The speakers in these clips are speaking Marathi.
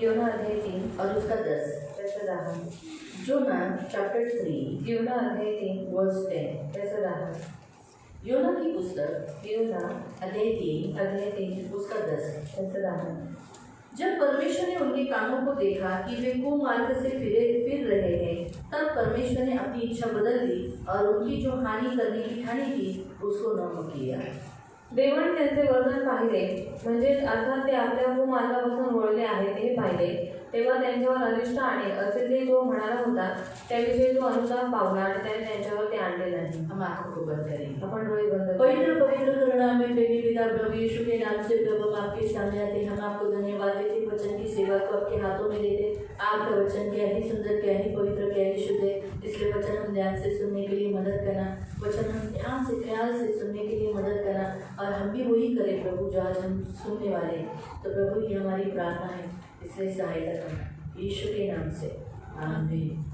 योना अध्याय 3 और उसका 10। त्याचं 10, जोना चैप्टर 3 योना अध्याय 3 वर्स 10। त्याचं 10, योना की पुस्तक योना अध्याय 3 अध्याय 3 उसका 10। त्याचं 10। जब परमेश्वर ने उनके कामों को देखा कि वे कुमार्ग से फिर रहे हैं, तब परमेश्वर ने अपनी इच्छा बदल दी और उनकी जो हानि करने की ठानी थी उसको न किया। देवाने त्यांचे वर्तन पाहिले, म्हणजे अर्थात ते आपल्या कुमार्गापासून वळले आहेत हे पाहिले, तेव्हा त्यांच्यावर अनिष्ट आणि असे जे तो म्हणाला होता त्याविषयी तो अनुताप पावला आणि त्याने त्यांच्यावर ते आणले नाही। हम आंखों को बंद करेंगे। आपण डोळे बंद करू। पवित्र पवित्र करुणा में प्रेमी पिता प्रभु यीशु के नाम से प्रभु हम आपके सामने आते हैं। हम आपको धन्यवाद देते, वचन की सेवा को आपके हाथों में देते। आपका वचन क्या ही सुंदर, क्या ही पवित्र, क्या ही शुद्ध है, इसलिए वचन हम ध्यान से सुनने के लिए मदद करना, वचन हम ध्यान से ख्याल से सुनने के लिए मदद करना, और हम भी वही करें प्रभु जो आज हम सुनने वाले हैं। तो प्रभु ये हमारी प्रार्थना है, इसलिए सहायता करना यीशु के नाम से, आमीन।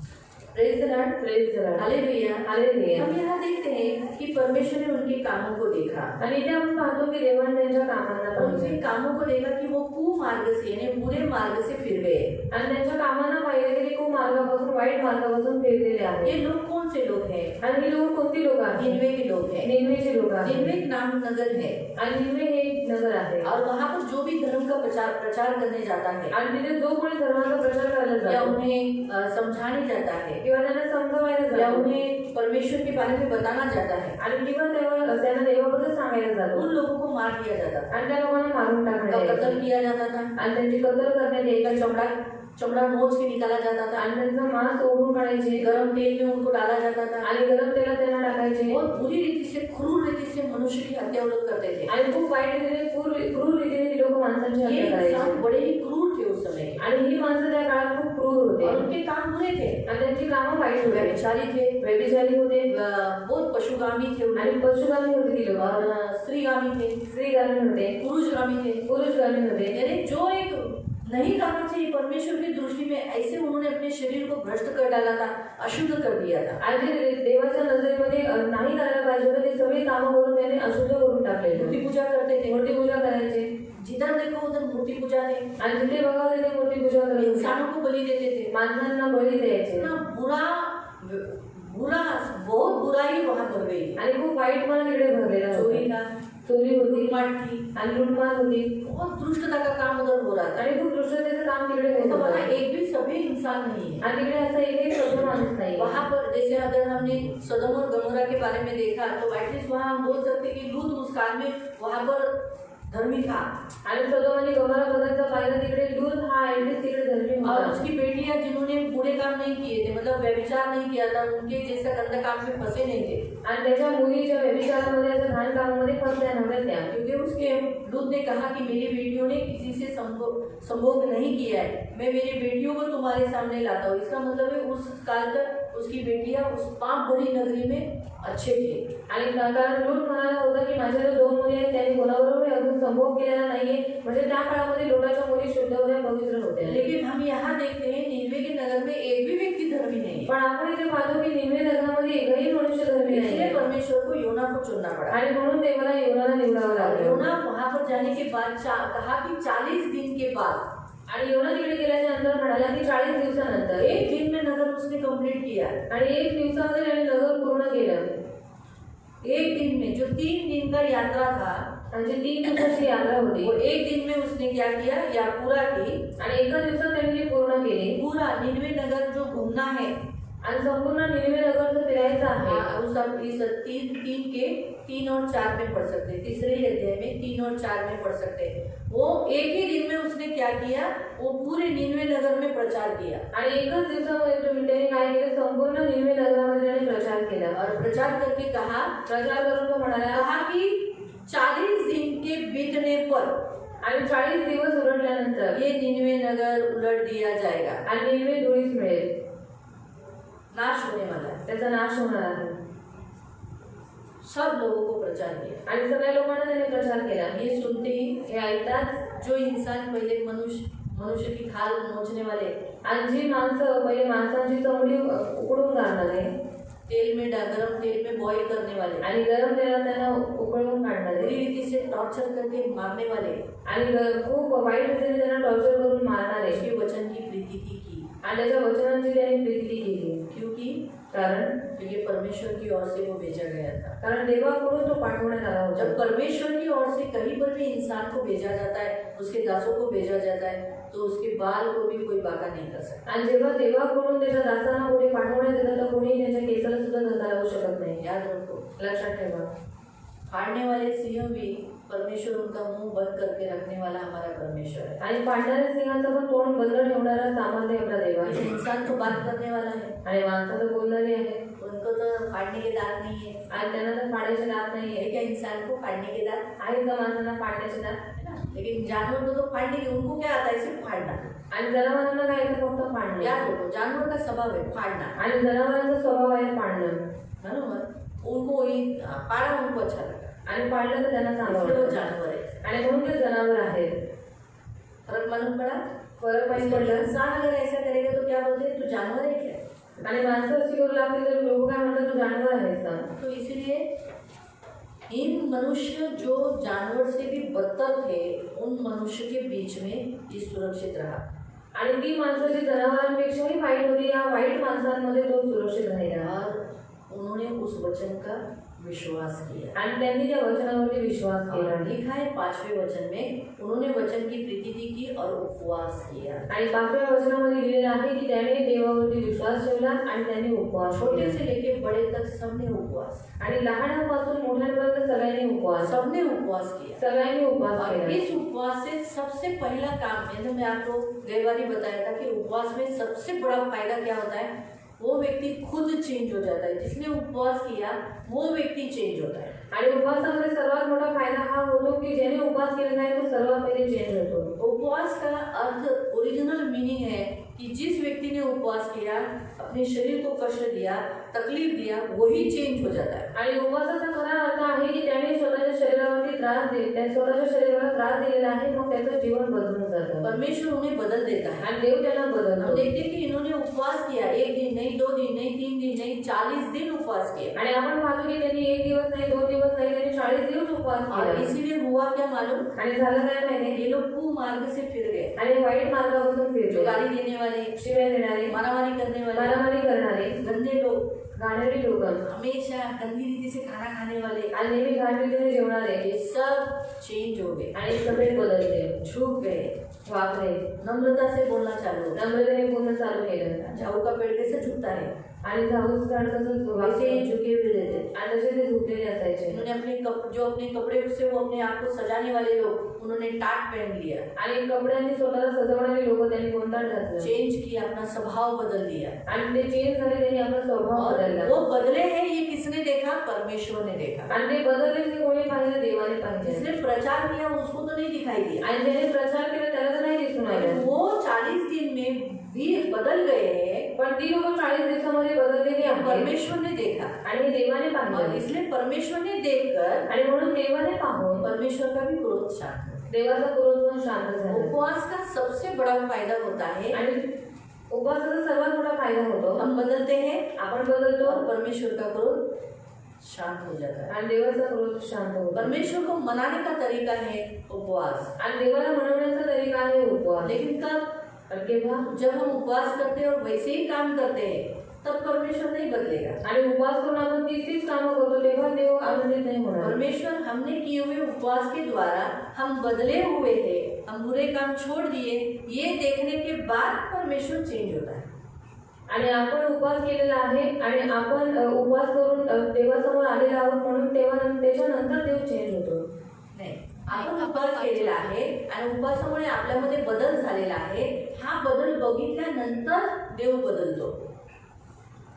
Praise the Lord, praise the Lord, हालेलुया, हालेलुया। हम यहाँ देखते हैं कि परमेश्वर ने उनके कामों को देखा, आणि इथे आपण पाहतो की देवाने त्यांच्या कामांना और उनके कामों को देखा कि वो कुमार्ग से यानी बुरे मार्ग से फिर गए। आणि त्यांच्या कामांना पाहिले की ते कुमार्गापासून वाईट मार्गापासून फिरलेले आहेत। ये लोग कौन से लोग हैं? आणि हे लोक कोणती लोक आहेत? निनवे के लोग हैं। निनवेचे लोक आहेत। निनवे एक नाम नगर है, आणि निनवे हे एक नगर आहे, और वहाँ पर जो भी धर्म का प्रचार करने जाता है आणि तिथे जो कोणी धर्माचा प्रचार करायला या जातो उन्हें समझाने जाता है किंवा त्यांना समजवायला या जातो उन्हें परमेश्वर के बारे में बताना चाहता है, आणि किंवा त्यांना देवाबद्दल सांगायला जातो, उन लोगों को मार दिया जाता था, आणि त्या लोकांना मारून उनका टाकण्यात कत्ल यायचं, किया जाता था, आणि त्यांची कत्ल करण्यात यायची, चमड़ा नोच के निकाला जाता था, आणि त्यांचं मांस ओढून काढायचे, गरम तेल में उनको डाला जाता था, आणि गरम तेलात त्यांना टाकायचे, बहुत बुरी रीति से, क्रूर रीति से मनुष्य की हत्या वो लोग करते थे। आणि खूप वाईट रीतीने क्रूर रीतीने ती लोक माणसांची ये हत्या करायचे, इंसान बड़े ही क्रूर थे उस समय, आणि ही माणसं त्या काळात खूप क्रूर होते, और उनके काम बुरे थे, आणि त्यांची कामं वाईट होते, व्यभिचारी थे, व्यभिचारी होते, बहुत पशुगामी थे, आणि पशुगामी होते ती लोक, और स्त्रीगामी थे, स्त्रीगामी होते, पुरुषगामी थे, पुरुषगामी होते, यानी जो एक नहीं करना चाहिए परमेश्वर की दृष्टि में, ऐसे उन्होंने अपने शरीर को भ्रष्ट कर डाला था, अशुद्ध कर दिया था। आणि देवाच्या नजरेमध्ये नाही करायला पाहिजे होतं ते सगळी कामं करून त्याने अशुद्ध करून टाकले। मूर्ति पूजा करते थे, मूर्ती पूजा करायचे, जिधर देखो उधर मूर्ति पूजा थे, आणि जिथे बघावं तिथे मूर्ती पूजा करायची, इंसानों को बलि देते थे, माणसांना बळी द्यायचे, ना बुरा बहुत बुराई वहाँ कर गई, आणि खूप वाईट मन तिकडे भरलेला चोरी था, चोरी होती, लूटमार थी, आणि लूटमार होती, बहुत दुष्टता का काम उधर हो रहा था, आणि खूप दुष्टतेचं काम तिकडे होत तो होतं, वहाँ एक भी सभी इंसान नहीं है। आणि तिकडे असं एक सभ्य माणूस नाही। वहाँ पर जैसे अगर हमने सदोम और गमोरा के बारे में देखा तो एटलीस्ट वहाँ हम बोल सकते कि लूत उस काल में वहाँ पर धर्मी था, आणि सदोम आणि गमोरा बद्दलचं पाहिलं तिकडे लूत हा ऍटलीस्ट तिकडे धर्मी और होता, उसकी बेटियां जिन्होंने बुरे काम नहीं किए थे, मतलब व्यभिचार नहीं किया था, उनके जैसा गंदे काम में फंसे नहीं थे, आणि त्याच्या मुलीच्या व्यभिचारामध्ये असं घाण कामामध्ये फसल्या नव्हत्या त्या, क्योंकि उसके लूत ने कहा कि मेरी बेटियों ने किसी से संभोग नहीं किया है, मैं मेरी बेटियों को तुम्हारे सामने लाता हूँ। इसका मतलब है उस काल तक उसकी बेटियां उस पाप भरी नगरी में अच्छे थे, आणि कारण लूट म्हणाला होता की माझ्या जो 2 मुली आहेत त्यांनी कोणाबरोबर अजून संभोग केलेला नाहीये, म्हणजे त्या काळामध्ये लोकांच्या मुली शुद्ध होत्या, पवित्र होत्या। लेकिन हम यहाँ देखते हैं निनवे के नगर में एक भी व्यक्ति धर्मी नहीं है, पण आपण इथे पाहतो की निनवे नगरामध्ये एकही मनुष्य धर्मी इसलिए नाही, परमेश्वर को योना को चुनना पड़ा, आणि म्हणून देवाला योनाला निवडावं लागलं। योना वहाँ पर जाने के बाद कहा कि 40 दिन के बाद, आणि योना तिकडे गेल्याच्या नंतर म्हणाला की 40 दिवसानंतर, एक दिन में नगर उसने कंप्लीट किया, आणि 1 दिवसामध्ये त्याने नगर पूर्ण केलं। एक दिन में जो 3 दिन का यात्रा था, म्हणजे 3 दिवसाची यात्रा होती, वो एक दिन में उसने क्या किया या पूरा की, आणि एका दिवसात त्यांनी ती पूर्ण केली, पूरा निनवे नगर जो घूमना है, आणि संपूर्ण निनवे नगरचं फिरायचं आहे। उस सब इस 3 और 4 में पढ़ सकते हैं, तीसरे ही अध्याय में 3 और 4 में पढ़ सकते हैं। वो एक ही दिन में उसने क्या किया, वो पूरे निनवे नगर में प्रचार किया, आणि एकच दिवसामध्ये त्याने काय केलं, संपूर्ण निनवे नगरामध्ये त्याने प्रचार केला, और प्रचार करके प्रचार करून तो म्हणाला कहा कि 40 दिन के बीतने पर, आणि 40 दिवस उलटल्यानंतर ये निनवे नगर उलट दिया जाएगा, आणि निनवे धुळीस मिळेल, नाश होने वाला है। त्याचा नाश होणार आहे। सब लोगों को प्रचार किया, आणि सगळ्या लोकांना त्याने प्रचार केला। ये सुनते ही हे ऐकताच जो इंसान पहले मनुष्य की खाल नोचने वाले, आणि जी माणसं पहिले माणसांची चमडी उकडून काढणारे, गरम तेल में बॉईल करने वाले, आणि गरम तेलात त्यांना उकळून काढणारे, बुरी रीति से टॉर्चर करके मारने वाले, आणि खूप वाईट रीतीने त्यांना टॉर्चर करून मारणारे, उसके आणि त्याच्या वचनांची त्यांनी प्रीती केली, क्योंकि कारण ये परमेश्वर की ओर से वो भेजा गया था। कारण देवाकडून तो पाठवण्यात आला होता। जब परमेश्वर की ओर से कहीं पर भी इंसान को भेजा जाता है, उसके दासों को भेजा जाता है, तो उसके बाल को भी कोई बाका नहीं कर सकता। आणि जेव्हा देवाकडून त्याच्या दासांना पुढे पाठवण्यात येतं तर कोणी त्यांच्या केसाला सुद्धा धक्का लावू शकत नाही। याद रखो, लक्षात ठेवा, फाड़ने वाले सिंह भी परमेश्वर उनका मुंह बंद करके रखने वाला हमारा परमेश्वर है। आणि पांढऱ्या सिंहाचं पण तोंड बंद ठेवणारा सामर्थ्य आपला देव इस आहे। इंसान को बात करने वाला है, आणि माणसाचं बोलणारे आहे, उनको तो फाड़ने के दांत नहीं है। आणि त्यांना तर फाडायचे दात नाही है आहे। क्या इंसान को फाड़ने के दांत? आहे का माणसांना फाडण्याचे दात? है ना? लेकिन जानवर को तो फाड़ने के, उनको क्या आता है? सिर्फ फाड़ना। आणि जनावरांना काय येतं? फक्त फाडणं। याद रखो, जानवर का स्वभाव है फाड़ना, आणि जनावरांचा स्वभाव आहे फाडणं। बराबर? उनको वही फाड़ा, उनको अच्छा लगा, आणि पाळलं तर त्यांना चांगलं इसलिए वो वाटतं। जानवर है। आणि म्हणून ते जनावर आहेत। फर्क मालूम पड़ा? फरक माहिती इसलिए पडला। इंसान अगर ऐसा करेगा तो क्या बोलते हैं? तू जानवर है क्या? आणि माणसं अशी करू लागतील तर लोक काय म्हणतात? तू जानवर आहेस का? तो इसीलिए इन मनुष्य जो जानवर से भी बदतर थे, उन मनुष्य के बीच में ये सुरक्षित रहा। आणि ती माणसं जी जनावरांपेक्षाही वाईट होती, या वाईट माणसांमध्ये तो सुरक्षित राहिला। और उन्होंने उस वचन का विश्वास किया। आणि त्यांनी त्या वचनावरती विश्वास केला। और लिखा है 5वें वचन में, उन्होंने वचन की प्रीति की और उपवास किया। आणि 5व्या वचनामध्ये लिहिलेलं आहे की त्याने देवावरती विश्वास ठेवला आणि त्यांनी उपवास छोटे केला। से लेके बड़े तक सबने उपवास, आणि लहानापासून मोठ्यांपर्यंत सगळ्यांनी उपवास सबने उपवास किया। सगळ्यांनी उपवास और केला। इस उपवास से सबसे पहला काम, मैंने मैं आपको गई बार ही बताया था कि उपवास में सबसे बड़ा फायदा क्या होता है? वो व्यक्ति खुद चेंज हो जाता है। जिसने उपवास किया वो व्यक्ति चेंज होता है। आणि उपवासामध्ये सर्वात मोठा फायदा हा होतो की ज्याने उपवास केलेला आहे तो सर्वात पहिले चेंज होतो। उपवास का अर्थ, ओरिजिनल मीनिंग है कि जिस व्यक्ति ने उपवास किया, अपने शरीर को कष्ट दिया, तकलीफ दिया, वही चेंज हो जाता है। आणि उपवासाचा खरा अर्थ आहे की त्याने स्वतःच्या शरीरावरती त्रास दिला, त्या स्वतःच्या शरीराला त्रास दिलेला आहे, मग त्याचं जीवन बदलून जातं। परमेश्वर उन्हें बदल देता है। आणि देव त्याला हम बदलतो। देखते हैं कि इन्होंने उपवास किया, 1 दिन नहीं, 2 दिन नहीं, 3 दिन नहीं, 40 दिन उपवास किया। आणि आपण पाहतो की त्यांनी 1 दिवस नाही, 2 दिवस नाही, त्यांनी 40 दिवस उपवास और केला। इसीलिए हुआ क्या मालूम? आणि झालं काय माहिती? ये लोग कुमार्ग से फिर गए। आणि वाईट मार्गापासून फिरले, गाली देने वाले, शिव्या देणारे, मारामारी करने वाले, मारामारी करणारे, गंदे लोग, घाणेरडी लोक, हमेशा गंदी रीति से खाना खाने वाले, आणि नेहमी घाण रीतीने जेवणारे, ये सब चेंज हो गए, आणि सगळे बदलले, झुक गए, वागले, नम्रता से बोलना चालू हो गया। नम्रतेने बोलणं चालू केलं। झाऊ का पेड़ कैसे झुकता है, आणि झाऊचं झाड कसं वैसे ही वागतं, झुके हुए रहते। आणि तसे ते झुकलेले असायचे। उन्होंने जो अपने कपड़े से वो अपने आप को सजाने वाले लोग, उन्होंने टाट पहन लिया, आणि कपड्यांनी स्वतःला सजवणारे लोक त्यांनी कोणता घातलं, चेंज किया, अपना स्वभाव बदल दिया। आणि ते चेंज झाले, त्यांनी आपला स्वभाव और बदलला। वो बदले हैं, ये किसने देखा? परमेश्वर ने देखा। आणि ते बदलले ते कोणी पाहिलं? देवाने पाहिजे। जिसने प्रचार किया उसको तो नहीं दिखाई दिया, आणि ज्याने प्रचार केला त्याला तर नाही दिसून आलं। वो 40 दिन में भी बदल गए हैं, पण ती लोक 40 दिवसामध्ये बदललेली आहेत, परमेश्वर ने देखा। आणि हे देवाने और पाहिलं। इसलिए परमेश्वर ने देखकर आणि म्हणून देवाने पाहून परमेश्वर का भी क्रोध शांत हुआ। देवाचा क्रोध पण शांत झाला। उपवास का सबसे बड़ा फायदा होता है, आणि उपवासाचा सर्वात मोठा फायदा होतो, हम बदलते हैं आपण बदलतो और परमेश्वर का क्रोध शांत हो जाता है। आणि देवाचा क्रोध शांत होतो। परमेश्वर को मनाने का तरीका है उपवास, आणि देवाला मनवण्याचा तरीका आहे उपवास। लेकिन कब? और केव्हा? जब हम उपवास करते हैं और वैसे ही काम करते हैं, तब परमेश्वर नहीं बदलेगा। आणि उपवास करून आपण तीच कामं करतो तेव्हा देव आनंदित नाही होणार। परमेश्वर हमने किए हुए उपवास के द्वारा हम बदले हुए थे, हम बुरे काम छोड़ दिए, ये देखने के बाद परमेश्वर चेंज होता है। आणि आपण उपवास केलेला आहे आणि आपण उपवास करून देवासमोर आलेला आहोत, म्हणून तेव्हा त्याच्यानंतर देव चेंज होतो। नाही, आपण उपवास केलेला आहे आणि उपवासामुळे आपल्यामध्ये बदल झालेला आहे। हा बदल बघितल्यानंतर देव बदलतो।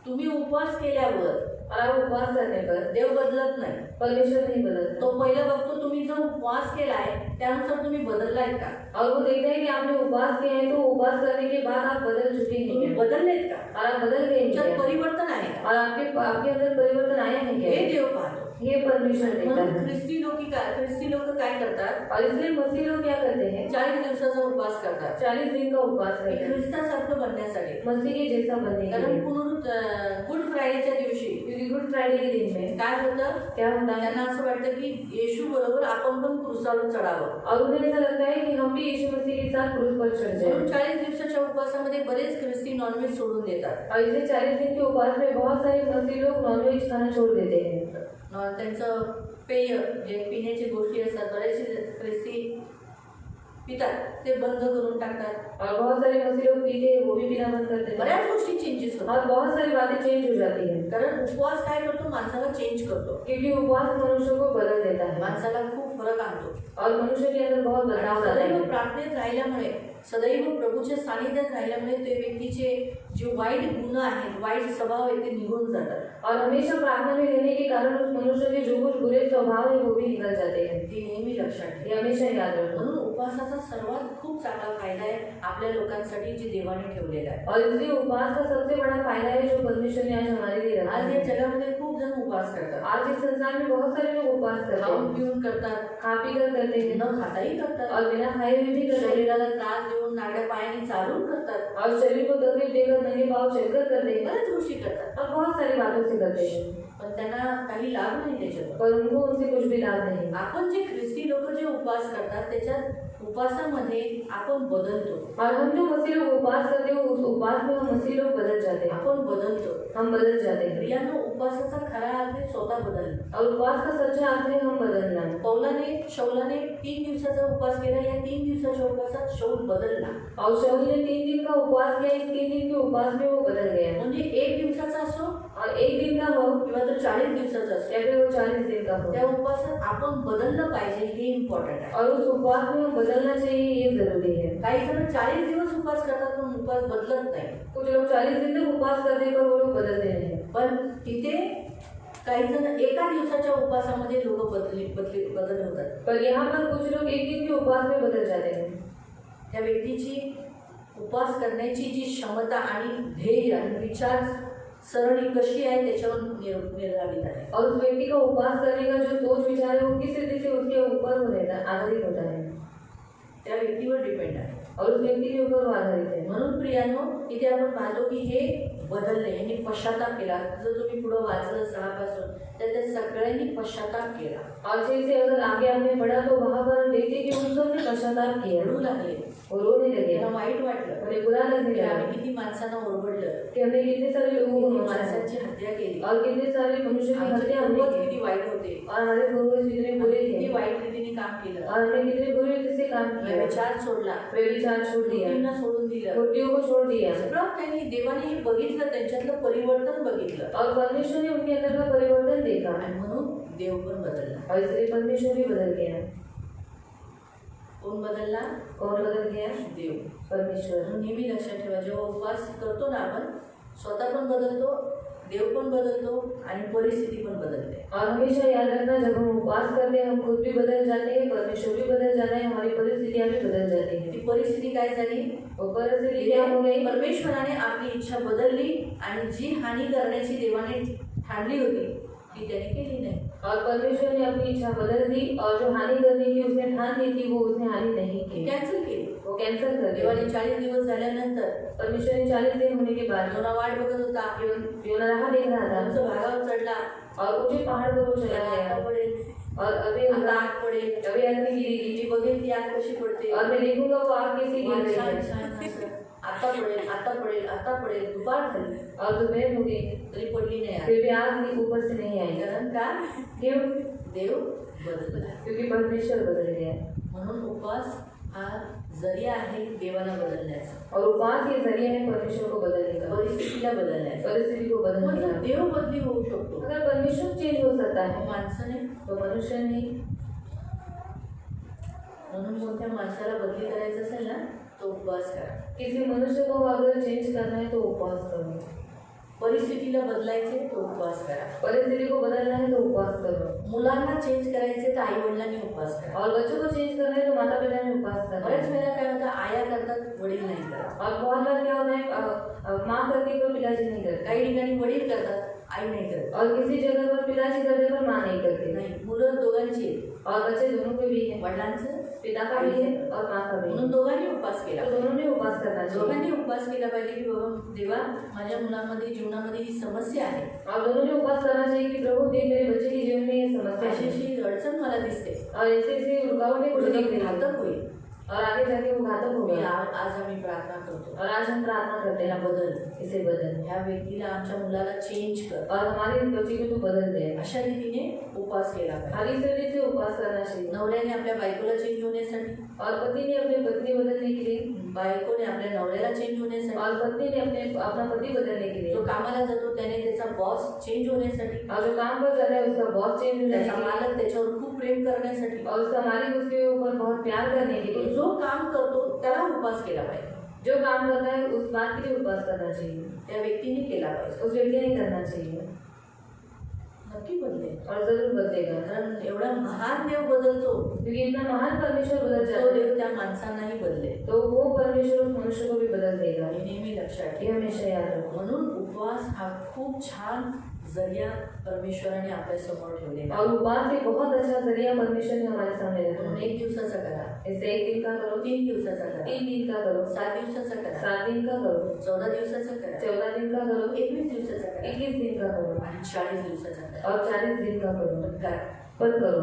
तुम्ही उपवास केल्यावर मला उपवास करने पर देव बदलत नाही, परमेश्वर नहीं बदलता। तो पहिलं बघतो तुम्ही जो उपवास केलाय त्यानुसार तुम्ही बदललाय का? और वो देखते हैं कि आपने उपवास किया है, तो उपवास करने के बाद आप बदल चुके हैं तुम्ही क्या? बदललेत का? और आप बदल गए हैं तुमच्यात क्या? परिवर्तन आहे का? और आपके अंदर परिवर्तन आया है क्या? हे देव पाहतो। ये परमेश्वर देखता म्हणून है। ख्रिस्ती लोक काय करतात? और इसलिए मसीह लोग क्या करते हैं? 40 दिवसाचा उपवास करतात, 40 दिन का उपवास करते हैं ख्रिस्तासारखं बनण्यासाठी। मसीह के जैसा बनने के कारण लिए। गुड फ्रायडेच्या दिवशी क्योंकि गुड फ्राइडे के दिन में काय होतं, क्या होता है त्यांना असं वाटतं की येशू बरोबर आपण पण क्रूसावर चढावं. और उन्हें ऐसा लगता है कि हम भी यीशु मसीह के साथ क्रूस पर चढ़ म्हणून जाए 40 दिवसाच्या उपवासामध्ये बरेच ख्रिस्ती नॉनव्हेज सोडून देतात. और इसलिए 40 दिन के उपवास में बहुत सारे मसीह लोग नॉनवेज खाना छोड़ देते हैं त्यांचं पेय जे पिण्याची गोष्टी असतात बरेचसे ख्रिस्ती पितात ते बंद करून टाकतात. और बहुत सारे मसीह लोग पीते हैं वो भी पीना बंद कर देते हैं बऱ्याच गोष्टी चेंजेस होतात. और बहुत सारी बातें चेंज हो जाती हैं कारण उपवास काय करतो, माणसाला चेंज करतो, क्योंकि उपवास मनुष्य को बदल देता है माणसाला खूप फरक आणतो. और मनुष्य के अंदर बहुत बदलाव आता सदैव है प्रार्थनेत राहिल्यामुळे, सदैव प्रभूच्या सानिध्यात राहिल्यामुळे ते व्यक्तीचे जे वाईट गुण आहेत, वाईट स्वभाव आहे ते निघून जातात. और हमेशा प्रार्थना में रहने के कारण उस मनुष्य के जो कुछ बुरे स्वभाव है वो भी निकल जाते हैं ते नेहमी लक्षात ठेवा. ये हमेशा याद रखो म्हणून उपवासाचा सर्वात खूप चांगला फायदा आहे आपल्या लोकांसाठी जे देवाने ठेवलेला आहे. और इसलिए उपवास का सबसे बड़ा फायदा है जो परमेश्वर ने आज हमारे लिए रखा आज है. या जगामध्ये खूप जण उपवास करतात. आज इस संसार में बहुत सारे लोग उपवास करते खाऊन हैं पिऊन करतात, खा पी कर करते हैं न खाताही करतात, और बिना खाए हुए भी करते हैं शरीराला त्रास देऊन नाड्या पायाने चालून करतात, और शरीर को तकलीफ देकर नंगे पाँव चलकर करते हैं बऱ्याच गोष्टी करतात. और बहुत सारी बातों से करते हैं पण त्यांना काही लाभ नाही त्याच्यात. पर उनको उनसे कुछ भी लाभ नहीं. आपण जे ख्रिस्ती लोक जे उपवास करतात त्याच्यात उपवासामध्ये आपण बदलतो, और हम जो मसीह लोग उपवास करते हैं उस उपवास में हम मसीह लोग बदल जाते हैं आपण बदलतो. हम बदल जाते हैं प्रियांनो, उपवासाचा खरा अर्थ आहे स्वतः बदलणं. और उपवास का सच्चा अर्थ है हम बदलना. शौलाने 3 दिवसाचा उपवास केला. या 3 दिवसाच्या उपवासात शौल बदलला. और शाऊल ने 3 दिन का उपवास किया इस 3 दिन के उपवास में वो बदल गया म्हणजे 1 दिवसाचा असो और 1 दिन का हो किंवा तो 40 दिवसाचा असो, या फिर वो 40 दिन का हो त्या उपवासात आपण बदललं पाहिजे हे इम्पॉर्टंट आहे. और उस उपवास में हम बदलना चाहिए ये जरूरी है. काही जण 40 दिवस उपवास करतात पण उपवास बदलत नाही. कुछ लोग 40 दिन तक उपवास करते हैं पर वो लोग बदलते नहीं. पण तिथे काही जण एका दिवसाच्या उपवासामध्ये लोक बदल होतात. पर यहाँ पर कुछ लोग 1 दिन के उपवास में बदल जाते हैं. त्या व्यक्तीची उपवास करण्याची जी क्षमता आणि ध्येय आणि विचार सरणी कशी आहे त्याच्यावर निर्धारित आहे. और उस व्यक्ति का उपवास करने का जो सोच विचार है वो किस रीति से उसके ऊपर हो रहता है आधारित होता है त्या व्यक्तीवर डिपेंड आहे. और उस व्यक्ति के ऊपर वो आधारित है. म्हणून प्रियानो, इथे आपण पाहतो की हे बदलले, यांनी पश्चाताप केला. जर तुम्ही पुढं वाचलं 6 पासून तर त्या सगळ्यांनी पश्चाताप केला. और जैसे अगर आगे आपने पढ़ा तो वहाँ पर हम देखते कि उन सब ने पश्चाताप किया रडू लागले, और रोने लगे. त्यांना वाईट वाटलं उन्हें बुरा लगने की लगा आम्ही किती माणसांना ओरबडलं, कि हमने कितने सारे लोगों को किती मारा है माणसांची हत्या केली, और कितने सारे मनुष्य की आमचे हत्या हमने पूर्वज की किती वाईट होते और हमारे पूर्वज कितने बुरे किती थे वाईट रीतीने काम केलं, और हमने कितने बुरे रीति से काम किया. विचार सोडला, व्यभिचार छोड़ दिया, मूर्तींना सोडून दिलं. मूर्तियों को छोड़ दिया. सगळं त्यांनी देवाने हे बघितलं, त्यांच्यातलं परिवर्तन बघितलं और परमेश्वर ने उनके अंदर का परिवर्तन देखा आणि म्हणून देव पण बदलला. और इसलिए परमेश्वर भी बदल गया. कोण बदलला? कौन बदल गया? देव. परमेश्वर. म्हणून नेहमी लक्षात ठेवा, जेव्हा उपवास करतो ना आपण, स्वतः पण बदलतो, देव पण बदलतो आणि परिस्थिती पण बदलते. और हमेशा याद रखना, जब हम उपवास करते हैं हम खुद भी बदल जाते हैं, परमेश्वर भी बदल जाता है, हमारी परिस्थितियां भी बदल जाती हैं. ती परिस्थिती काय झाली? वो परिस्थिति क्या हो गई? परमेश्वराने आपली इच्छा बदलली आणि जी हानी करण्याची देवाने ठाणली होती ती त्याने केली नाही. और परमेश्वर ने अपनी इच्छा बदल दी और जो हानि करने की उसने ठान ली थी वो उसने हानि नहीं की, कॅन्सल केली. वो कैंसिल कर देवाने दिया. 40 दिवस झाल्यानंतर परमेश्वर ने 40 दिन होने के बाद योना वाट बघत होता, योना राह देख रहा था आमचं भागावर चढला, और ऊंचे पहाड़ पर वो चला आता गया पडेल, और अभी आता आग पडेल, अभी आदमी गिरेगी मी बघेल ती आग कशी पडते, और मैं देखूंगा वो आग कैसे गिर रही छान है. छान असं. आता पडेल, आता पडेल, आता पडेल. दुपार झाली और दोपहर हो गई तरी पडली नाही आग. फिर भी आग ऊपर से नहीं आई. कारण का? क्यों? देव बदलला. क्योंकि परमेश्वर बदल गया. म्हणून उपवास हा जरिया आहे देवाला बदलण्याचा, और उपवास ये जरिया है परमेश्वर को बदलने का, परिस्थितीला बदलण्याचा. परिस्थिति को बदलने म्हणजे का. देव बदली होऊ शकतो, अगर परमेश्वर चेंज हो सकता है माणसाने. तो मनुष्य नहीं. म्हणून कोणत्या माणसाला बदली करायचं असेल ना तो उपवास करा. किसी मनुष्य को अगर चेंज करना है तो उपवास करो. परिस्थितीला बदलायचे तो उपवास करा. परिस्थिति को बदलना है तो उपवास करो. मुलांना चेंज करायचे तर आई वडिलांनी उपवास करा. और बच्चों को चेंज करना है तो माता पिता ने उपवास करना बरेच है. वेळा काय होतं, आया करतात वडील नाही करत. और बहुत बार क्या होता है माँ करती पर पिताजी नहीं करते. काही ठिकाणी वडील करतात, आई नाही करत. और किसी जगह पर पिताजी करते पर माँ नहीं करती. नाही, मुलं दोघांची आहेत. और बच्चे दोनों के भी हैं. वडिलांचं पिता का भी है और माँ का भी है। म्हणून दोघांनी उपवास केला. तो दोनों ने उपवास करना चाहिए दोघांनी उपवास केला पाहिजे की बाबा देवा माझ्या मुलामध्ये जीवनामध्ये ही समस्या आहे, और दोनों ने उपवास करना चाहिए कि प्रभु देख मेरे बच्चे के जीवन में ये समस्या अशी है अशी अडचण मला दिसते, और ऐसे ऐसे रुकावटें मुझे दिख रही घातक है होईल. और आगे जाके वो घातक मी होगा। आज आम्ही प्रार्थना करतो, और आज हम प्रार्थना करते त्याला हैं बदल, इसे बदल ह्या व्यक्तीला आमच्या मुलाला चेंज कर, और हमारे बच्चे को तू बदल दे। अशा रीतीने उपवास केला पाहिजे. और इस तरीके से उपवास करना चाहिए। नवऱ्याने आपल्या बायकोला चेंज होण्यासाठी, और पति ने अपनी पत्नी बदलने के लिए बायकोने आपल्या नवऱ्याला चेंज होण्यासाठी, और पत्नी ने अपना पति बदलने के लिए जो कामाला जातो त्याने त्याचा बॉस चेंज होण्यासाठी, और जो काम पर जाता है उसका बॉस चेंज होने त्याचा के लिए मालक त्याच्यावर खूप प्रेम करण्यासाठी, और उसका मालिक उसके ऊपर बहुत प्यार करने के लिए जो काम करतो त्याला उपवास केला पाहिजे. जो काम करता है उस बात के लिए उपवास करना चाहिए, त्या व्यक्तीने केला पाहिजे. उस व्यक्ति ने करना चाहिए नक्की बदलेल. और जरूर बदलेगा। कारण एवढा महान देव बदलतो, क्योंकि इतना महान परमेश्वर बदल तो जाता है देव त्या माणसांनाही बदलेल. तो वो परमेश्वर उस मनुष्य को भी बदल देगा। हे नेहमी लक्षात ये ठेवा. हमेशा याद रखो। म्हणून उपवास हा खूप छान जरिया परमेश्वराने आपल्या समोर ठेवलेला और आहे. उपवास एक बहुत अच्छा जरिया परमेश्वर ने हमारे सामने रखा म्हणून है। 1 दिवसाचा करा, इससे 1 दिन का करो, 3 दिवसाचा करा, 3 दिन का करो, 7 दिवसाचा करा, 7 दिन का करो, 14 दिवसाचा करा, 14 दिन का करो, 21 दिवसाचा करा 21 दिन का करो आणि 40 दिवसाचा करा. और 40 दिन का करो। पण करा, पर करो,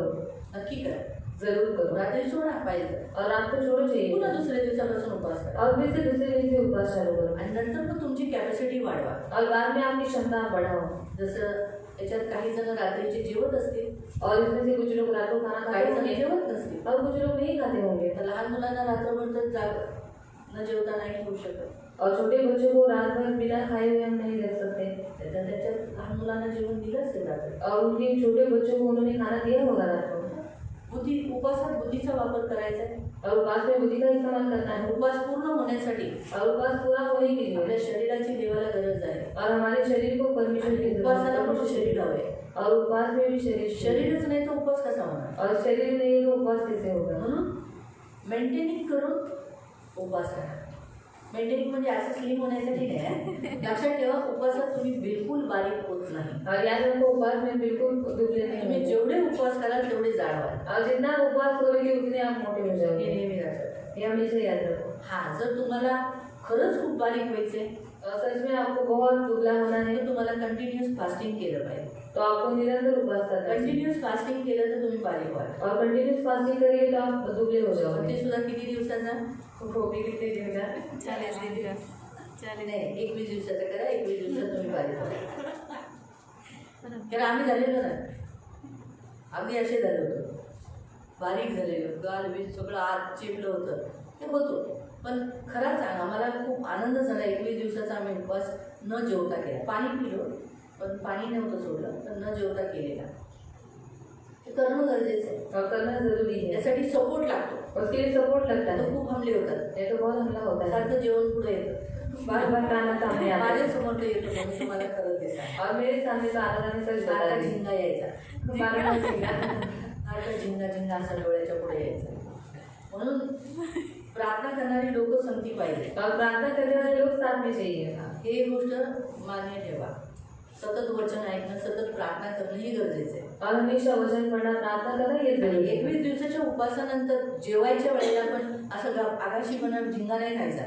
नक्की करा. जरूर करो। रात्री सोडा पाहिजे, और आपको छोड़ो चाहिए पुन्हा दुसऱ्या दिवसापासून उपवास करा और फिर से दूसरे दिन से उपवास चालू करो आणि नंतर मग तुमची कॅपॅसिटी वाढवा. और बाद में आपकी क्षमता बढ़ाओ। जसं त्याच्यात काही जण रात्रीचे जेवत असतील, और इसमें से कुछ लोग रात को खाना खाते काही जण होंगे जेवत नसतील. और कुछ लोग नहीं खाते होंगे तर लहान मुलांना रात्रभर तर न जेवता नाही ठेवू शकत. और छोटे बच्चों को रात भर बिना खाए हुए हम नहीं रख सकते त्याच्यात लहान मुलांना जेवण दिलं असेल रात्री. और उनके छोटे बच्चों को उन्होंने खाना दिया होगा रात को। उपवासात बुद्धीचा वापर करायचा आहे. और उपवास में बुद्धि का इस्तेमाल करना है उपवास पूर्ण होण्यासाठी और उपवास पूरा होने के लिए आपल्या शरीराची देवाला गरज आहे. और हमारे शरीर को परमेश्वर की उपवासाला जरूरत पण है शरीर हवे. और उपवास में भी शरीर शरीरच नाही तर उपवास कसा होणार. और शरीर नहीं तो उपवास कैसे होगा। म्हणून मेंटेनिंग करून उपवास करा. मेंटेनिंग म्हणजे असं स्लिम होण्यासाठी नाही. लक्षात ठेवा, उपवासात तुम्ही बिलकुल बारीक होत नाही. और याद रखो उपवास में बिल्कुल दुबले नहीं तुम्ही होंगे। जेवढे उपवास कराल तेवढे जाडवाल. और जितना उपवास करोगे उतने आप मोटे हो हे जाओगे। नेहमी लक्षात. ये हमेशा याद रखो। हा, जर तुम्हाला खरंच खूप बारीक व्हायचे और सच में आपको बहुत दुबला होना है तर तुम्हाला कंटिन्युअस फास्टिंग केलं पाहिजे. तो आपको निरंतर उपवास करना है। कंटिन्युअस फास्टिंग केलं तर तुम्ही बारीक व्हाल. और कंटिन्यूस फास्टिंग करेंगे तो आप दुबले हो पण जाओगे। ते सुद्धा किती दिवसाचा. वो भी कितने दिन का 40 दिन का. नाही, 21 दिवसाचा करा. 21 दिवसात तुम्ही बारीक व्हाल. कारण आम्ही झालेलो ना, आम्ही असे झालो होतो, बारीक झालेलो, गाल बील सगळं आत चिपलं होतं, ते होतो. पण खरंच सांग, आम्हाला खूप आनंद झाला. 21 दिवसाचा आम्ही उपवास न जेवता केला. पाणी पिलो पण पाणी नव्हतं सोडलं, पण न जेवता केलेला. ते करणं गरजेचं आहे. और करना जरूरी है। त्यासाठी सपोर्ट लागतो. उसके लिए सपोर्ट लगता तो है। खूप हमले होतात. ये तो बहुत हमला होता है। सारखं जेवण पुढे येतं. बार बार खाना सामने आता है। माझ्यासमोर तो येतो म्हणून तुम्हाला खरं ते सांग. और मेरे सामने तो आनंद में सच बता सारखा रही झिंगा यायचा. बार बार झिंगा। सारखा झिंगा झिंगा असा डोळ्याच्या पुढे यायचा. म्हणून प्रार्थना करणारी लोक संगती पाहिजे. और प्रार्थना करने वाले लोग साथ में चाहिए। हे गोष्ट मान्य ठेवा. सतत वचन ऐकणं, सतत प्रार्थना करणं ही गरजेचं आहे. और हमेशा वचन पढ़ना प्रार्थना करना ये जरूरी है। 21 दिवसाच्या उपवासानंतर जेवायच्या वेळेला पण असं आकाशीपणा झिंगा नाही खायचा.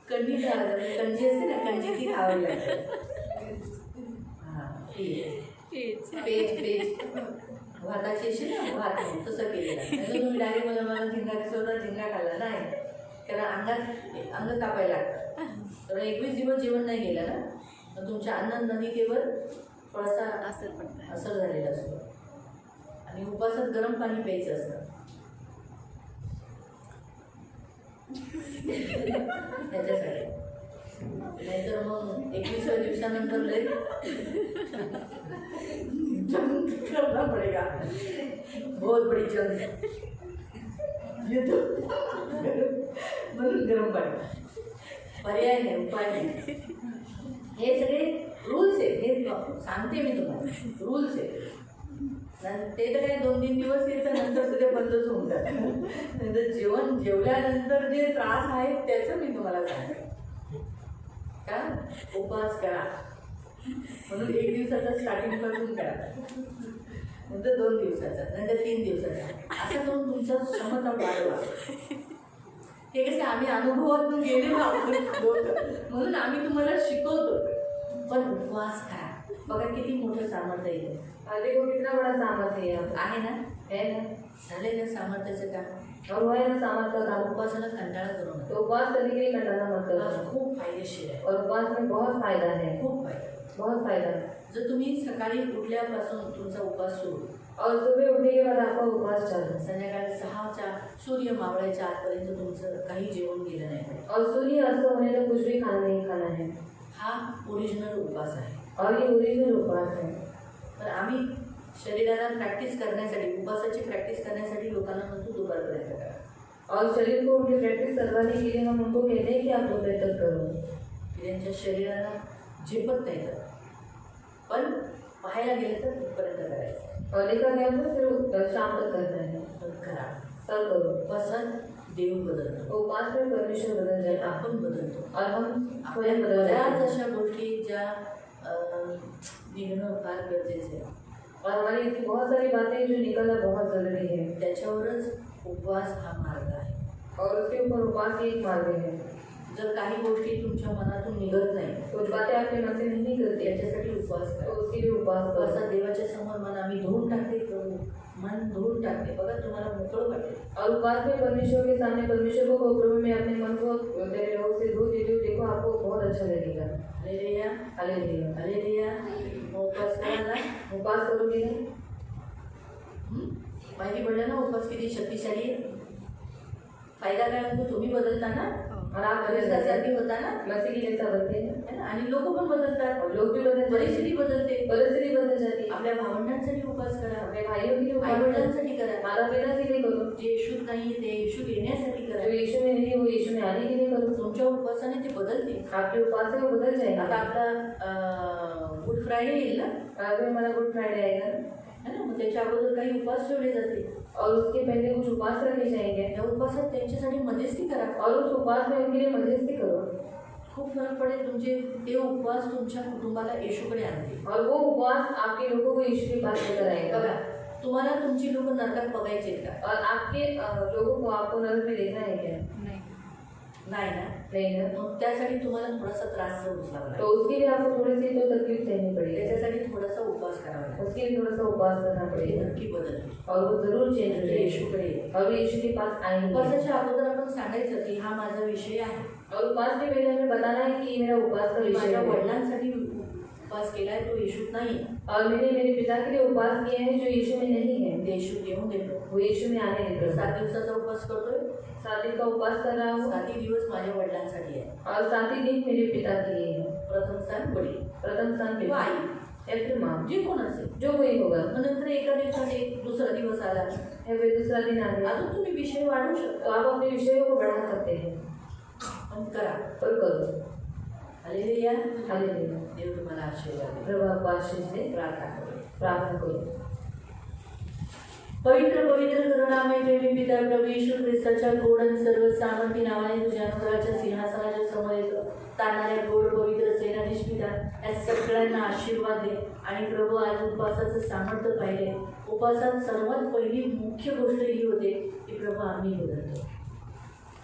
कंडी कंजी असते ना, कंजी ती खावी लागते. हां, पेज पेज भाताची अशी ना, भात तसं केलेलं. नाही तुम्ही डायरेक्ट मला झिंगा स्वतः झिंगा खाल्ला नाही, कारण अंग कापायला लागतं. तर 21 दिवस जेवण नाही गेलं ना, तर तुमच्या अन्ननलिकेवर थोडासा असर झालेला असतो. आणि उपवासात गरम पाणी प्यायचं असतं. त्याच्यासाठी. नाहीतर मग 21व्या दिवसानंतर लय जंग करना पडेगा. बहुत बडी जंग. म्हणून गरम पाणी. पर्याय नाही, उपाय नाही. हे सगळे रूल्स आहेत. हे सांगते मी तुम्हाला, रूल्स आहेत. ते तर काय 2-3 दिवस येतं, नंतर तर ते बंदच होऊन जातं. नंतर जेवल्यानंतर जे त्रास आहेत त्याचं मी तुम्हाला सांगते. का उपवास करा. म्हणून 1 दिवसाचा स्टार्टिंग पासून करा. नंतर 2 दिवसाचा, नंतर 3 दिवसाचा, असं करून तुमचा क्षमता वाढवा. हे कसं आम्ही अनुभवातून गेलेलो आहोत लोकं. म्हणून आम्ही तुम्हाला शिकवतो. पण उपवास करा, बघा किती मोठं सामर्थ्य येते. देखो कितना बड़ा सामर्थ्य आहे ना? है ना. झाले ना सामर्थ्याचं काम. और वह है ना सामर्थ्य का उपवासाला कंटाळा करू नका. तो उपवास करने के लिए कंटाला मत उपवास करो. खूप फायदेशीर आहे, और उपवास में बहुत फायदा है, खूप फायदा. बहुत फायदा है. जर तुम्ही सकाळी उठल्यापासून तुमचा उपवास सुरू, और सुबह उठने के बाद आपका उपवास चालू, संध्याकाळी 6च्या सूर्य मावळायच्या आतपर्यंत तुमचं काही जेवण गेलं नाही पाहिजे. और सूर्य अस्त होने तक कुछ भी खाना नहीं खाना है. हा ओरिजिनल उपवास आहे. और ये ओरिजिनल उपवास है. तर आम्ही शरीराला प्रॅक्टिस करण्यासाठी, उपवासाची प्रॅक्टिस करण्यासाठी लोकांना म्हणतो दुपारपर्यंत करा. और शरीर को उनकी प्रैक्टिस करवाने के लिए हम उनको कहते हैं कि आप दोपहर तक करो. त्यांच्या शरीराला झेपत नाही तर, पण पाहायला गेलं तर तिथपर्यंत करायचं. और देखा गया तो फिर शाम तक करना है. तर करा. तब करो. उपवासात देव बदलतो, उपवास में परमेश्वर बदल जाएगा. आपण बदलतो. और हम आपल्या स्वयं बदल बऱ्याच जाएंगे. अशा गोष्टी ज्या निघणं फार गरजेचं आहे. और हमारी ऐसी बहुत सारी बातें जो निकलना बहुत जरूरी है. त्याच्यावरच उपवास हा मार्ग आहे. और उसके ऊपर उपवास ही एक मार्ग है. जर काही गोष्टी तुमच्या मनातून निघत नाही, कुछ बातें आपके मन से नहीं निकलती, त्याच्यासाठी उपवास तो करा. उसके लिए उपवास करो. उपवासात देवाच्या समोर मन आम्ही धुवून टाकते, प्रभू मन धुवून टाकते, बघा तुम्हाला मोकळं वाटेल. और उपवास में परमेश्वर के सामने परमेश्वर को कहो, प्रभु मैं अपने मन को तेरे लोगों से धो देती हूँ, देखो आपको बहुत अच्छा लगेगा. Hallelujah, hallelujah. हालेलुया. उपवास करायला उपवास करोगे ना. माहिती पडलं ना उपवास किती शक्तिशाली आहे. फायदा काय होतो, तुम्ही बदलता ना, और आप परिस्थिती होता ना, मसीह की जैसा बनते हैं. है ना, आणि लोक पण बदलतात, और लोग भी बदल जाते हैं. परिस्थिती बदलते. परिस्थिति बदल जाती है. आपल्या भावंडांसाठी उपवास करा, अपने भाइयों के लिए उपवास करो. वडिलांसाठी करा, माता पिता के लिए करो. जे येशूत नाही ते येशूत येण्यासाठी जो करा. यीशु में नहीं वो यीशु में आने के लिए करो. तुमच्या उपवासाने ते बदलते. आपके उपवास से वो बदल आता जाएगा. आपला गुड फ्रायडे येईल ना, आगे हमारा गुड फ्राइडे आएगा है ना, मग त्याच्या अगोदर काही उपवास ठेवले जाते. और उसके पहले कुछ उपवास रखे जाएंगे. त्या उपवासात त्यांच्यासाठी मध्यस्थी करा. और उस उपवास में उनके लिए मध्यस्थी करो. खूप फरक पडेल. तुमचे ते उपवास तुमच्या कुटुंबाला येशूकडे आणतील. और वो उपवास आपके लोगों को यीशु के पास लेकर आएगा. बघा, तुम्हाला तुमची लोक नरकात बघायचे का? और आपके लोगों को आपको नरक में देखना है क्या? नाही ना. नहीं ना. मग त्यासाठी तुम्हाला थोडासा त्रास उचलावा तो लागेल. उसके लिए आपको थोड़ी सी तो तकलीफ सहनी पड़ेगी. त्याच्यासाठी थोडासा उपवास करावा लागेल. उसके लिए थोड़ा सा उपवास करना ते पड़ेगा. नक्की बदल. और वो जरूर चेंज हो म्हणजे जाएगी. येशूकडे ये. और वो यीशु के पास आएंगे. उपवासाच्या अगोदर आपण सांगायचं की हा माझा विषय आहे. और उपवास के पहले हमें बताना है कि ये मेरा उपवास का मी विषय माझ्या है. वडिलांसाठी उपवास केलाय, तो येशूत नाही. और मैंने मेरे पिता के लिए उपवास किए हैं जो यीशु में नहीं है. ते येशूत येऊन देतो. वो यीशु में आने देते. 7 दिवसाचा उपवास करतोय. 7 दिन का उपवास कर रहा हूँ. 7 दिवस माझ्या वडिलांसाठी आहे. और 7 दिन मेरे पिता के लिए है. प्रथम स्थान वडील प्रथम स्थान किंवा पिता आई, या फिर माँ, जे कोण असेल. जो कोई होगा. मग नंतर एका दिवसात एक दुसरा दिवस आला, या फिर दूसरा दिन आ गया. अजून तुम्ही विषय वाढवू तो शकता. आप अपने विषयों को बढ़ा सकते हैं. पण करा. और करो. हालेलुया. हालेलुया. देव तुम्हाला आशीर्वाद देईल. प्रभु आपको आशीष दे. प्रार्थना करू. प्रार्थना करो. पवित्र पवित्र करुणामय प्रेमी पिता प्रभू येशू ख्रिस्ताच्या गोड आणि सर्व सामर्थी नावाने तुझ्या अनुग्रहाच्या सिंहासनाच्या समोर येतो. तारणाऱ्या गोड पवित्र सेनाधीश पिता, या सगळ्यांना आशीर्वाद दे. आणि प्रभू आज उपवासाचं सामर्थ्य पाहिले. उपवासात सर्वात पहिली मुख्य गोष्ट ही होते की प्रभू आम्ही बदलतो.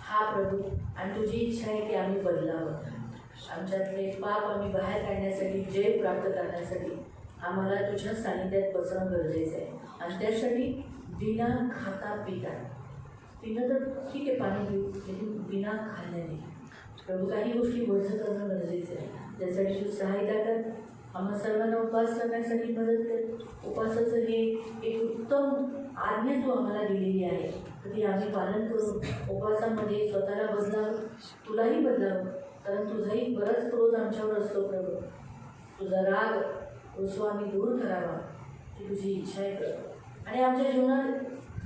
हा प्रभू, आणि तुझी इच्छा आहे की आम्ही बदलावं. आमच्यातले पाप आम्ही बाहेर काढण्यासाठी, जय प्राप्त करण्यासाठी आम्हाला तुझ्या सानिध्यात बसणं गरजेचं आहे. आणि त्यासाठी बिना खाता पिता, पिणं तर ठीक आहे, पाणी पिऊ, लेकिन बिना खाण्याने प्रभू काही गोष्टी वजन करणं गरजेचं आहे. त्यासाठी तू सहायता कर. आम्हा सर्वांना उपवास करण्यासाठी मदत कर. उपवासाचं हे एक उत्तम आज्ञा तू आम्हाला दिलेली आहे, तर ती आम्ही पालन करून उपवासामध्ये स्वतःला बदलावं, तुलाही बदलावं. कारण तुझाही बराच क्रोध आमच्यावर असतो प्रभू. तुझा राग तो आम्ही दूर करावा, ती तुझी इच्छा आहे प्रभू. आणि आमच्या जीवनात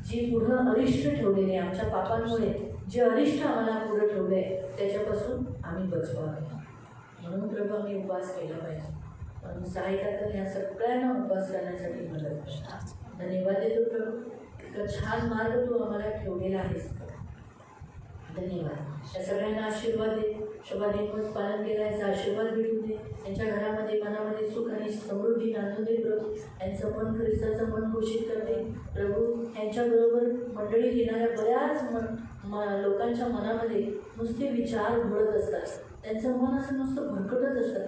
जे पुढं अरिष्ट ठेवलेले, आमच्या पापांमुळे जे अरिष्ट आम्हाला पुढं ठेवले, त्याच्यापासून आम्ही बचवावे. म्हणून प्रभू आम्ही उपवास केला पाहिजे. म्हणून सहायता कर. ह्या सगळ्यांना उपवास करण्यासाठी मदत कर. धन्यवाद देतो प्रभू. इतका छान मार्ग तू आम्हाला ठेवलेला आहेस. धन्यवाद. या सगळ्यांना आशीर्वाद दे. शोभा नेमच पालन केला याचा आशीर्वाद भेटू दे. त्यांच्या घरामध्ये मनामध्ये सुख आणि समृद्धी नांदून दे प्रभू. यांचं मन ख्रिस्ताचं मन घोषित करते प्रभू. यांच्याबरोबर मंडळीत येणाऱ्या बऱ्याच लोकांच्या मनामध्ये नुसते विचार घोळत असतात. त्यांचं मन असं नुसतं भरकटत असतं.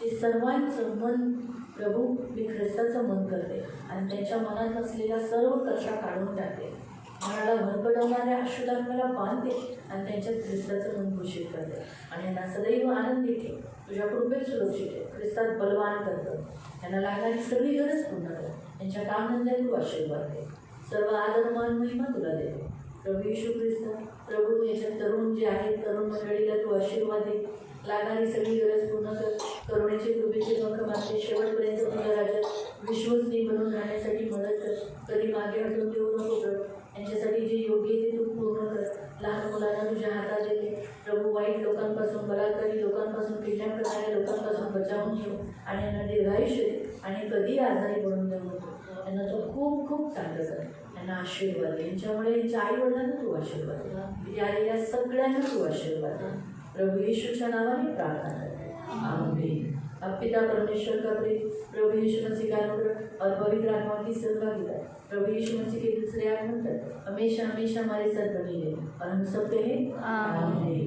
ते सर्वांचं मन प्रभू मी ख्रिस्ताचं मन करते आणि त्यांच्या मनात असलेल्या सर्व कचरा काढून टाकते. मनाला भरकटवणाऱ्या अशुद्धात्म्याला बांधते आणि त्यांच्यात ख्रिस्ताचं मन घोषित करते आणि यांना सदैव आनंद देते. तुझ्या कृपेत सुरक्षित आहे. ख्रिस्तात बलवान करतं. त्यांना लागणारी सगळी गरज पूर्ण कर. त्यांच्या कामधंद्यात तू आशीर्वाद दे. सर्व आदर मान महिमा तुला देते प्रभू येशू ख्रिस्त. प्रभू याच्यात तरुण जे आहेत तरुण मंडळीला तू आशीर्वाद दे. लागणारी सगळी गरज पूर्ण कर. करुणेचे कृपेचे पंख मागते. शेवटपर्यंत तुझ्या राज्यात विश्वसनीय बनून राहण्यासाठी मदत कर. कधी मागे हटून देऊ नको प्रभू. यांच्यासाठी जे योग्य आहे ते तू पूर्ण कर. लहान मुलांना तुझ्या हातात देते प्रभू. वाईट लोकांपासून बलात्कारी लोकांपासून किडनॅप करणाऱ्या लोकांपासून बचावून ठेव आणि यांना दीर्घायुष्य दे आणि कधी आजारी पडून देऊ नको. यांना तू खूप खूप चांगलं कर. यांना आशीर्वाद दे. यांच्यामुळे यांच्या आई वडिलांना तू आशीर्वाद दे. आलेल्या सगळ्यांना तू आशीर्वाद दे. प्रभू येशूच्या नावाने प्रार्थना करते. आमीन. अब पिता परमेश्वर का प्रेम, प्रभु यीशु मसीह का अनुग्रह और पवित्र आत्मा की सहभागिता प्रभु यीशु मसीह के दूसरे आगमन तक हमेशा हमेशा हमारे साथ बनी रहे और हम सब कहें आमीन।